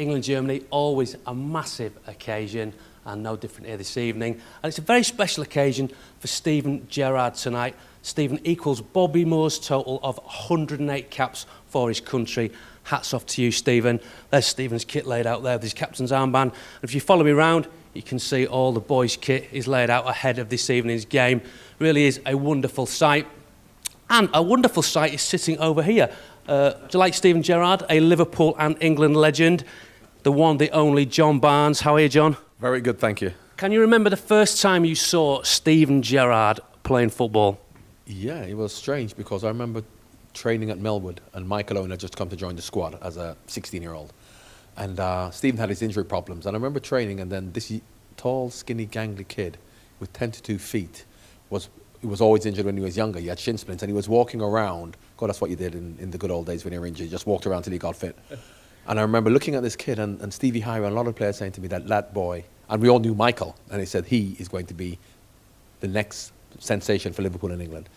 England-Germany, always a massive occasion, and no different here this evening. And it's a very special occasion for Steven Gerrard tonight. Steven equals Bobby Moore's total of 108 caps for his country. Hats off to you, Steven. There's Steven's kit laid out there with his captain's armband. And if you follow me around, you can see all the boys' kit is laid out ahead of this evening's game. Really is a wonderful sight. And a wonderful sight is sitting over here. Do you like Steven Gerrard, a Liverpool and England legend? The one, the only John Barnes. How are you, John? Very good, thank you. Can you remember the first time you saw Steven Gerrard playing football? Yeah, it was strange because I remember training at Melwood and Michael Owen had just come to join the squad as a 16-year-old. And Steven had his injury problems. And I remember training, and then this tall, skinny, gangly kid with 10 to 2 feet he was always injured when he was younger. He had shin splints and he was walking around. God, that's what you did in the good old days when you were injured. You just walked around till you got fit. And I remember looking at this kid and Stevie Hire and a lot of players saying to me that boy, and we all knew Michael, and they said he is going to be the next sensation for Liverpool and England.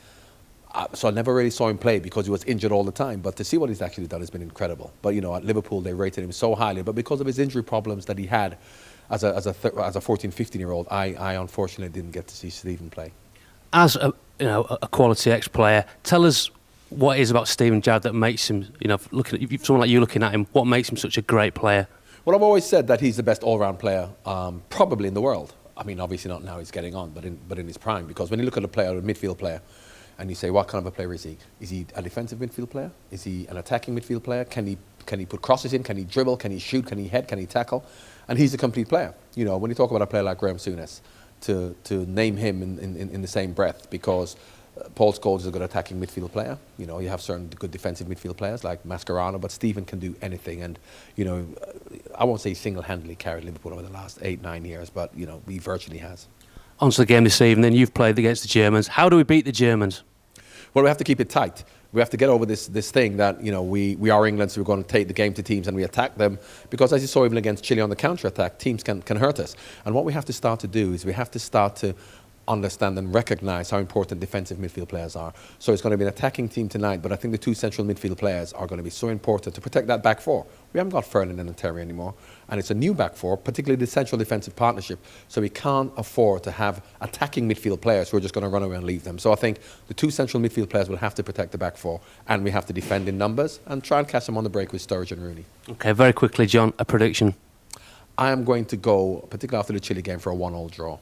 So I never really saw him play because he was injured all the time. But to see what he's actually done has been incredible. But you know, at Liverpool they rated him so highly. But because of his injury problems that he had as a 14, 15-year-old, I unfortunately didn't get to see Steven play. As a quality ex-player, tell us what it is about Steven Gerrard that makes him, looking at someone like you looking at him, what makes him such a great player? Well, I've always said that he's the best all-round player, probably in the world. I mean, obviously not now he's getting on, but in his prime. Because when you look at a player, a midfield player, and you say, what kind of a player is he? Is he a defensive midfield player? Is he an attacking midfield player? Can he put crosses in? Can he dribble? Can he shoot? Can he head? Can he tackle? And he's a complete player. You know, when you talk about a player like Graham Souness, to name him in the same breath, because Paul Scholes is a good attacking midfield player. You know, you have certain good defensive midfield players like Mascherano, but Steven can do anything. And, you know, I won't say single-handedly carried Liverpool over the last 8-9 years, but, you know, he virtually has. On to the game this evening. You've played against the Germans. How do we beat the Germans? Well, we have to keep it tight. We have to get over this thing that, you know, we are England, so we're going to take the game to teams and we attack them. Because as you saw even against Chile on the counter-attack, teams can hurt us. And what we have to start to do is we have to start to understand and recognise how important defensive midfield players are. So it's going to be an attacking team tonight, but I think the two central midfield players are going to be so important to protect that back four. We haven't got Fernand and Terry anymore, and it's a new back four, particularly the central defensive partnership, so we can't afford to have attacking midfield players who are just going to run away and leave them. So I think the two central midfield players will have to protect the back four, and we have to defend in numbers and try and catch them on the break with Sturridge and Rooney. Okay, very quickly, John, a prediction. I am going to go, particularly after the Chile game, for a 1-1 draw.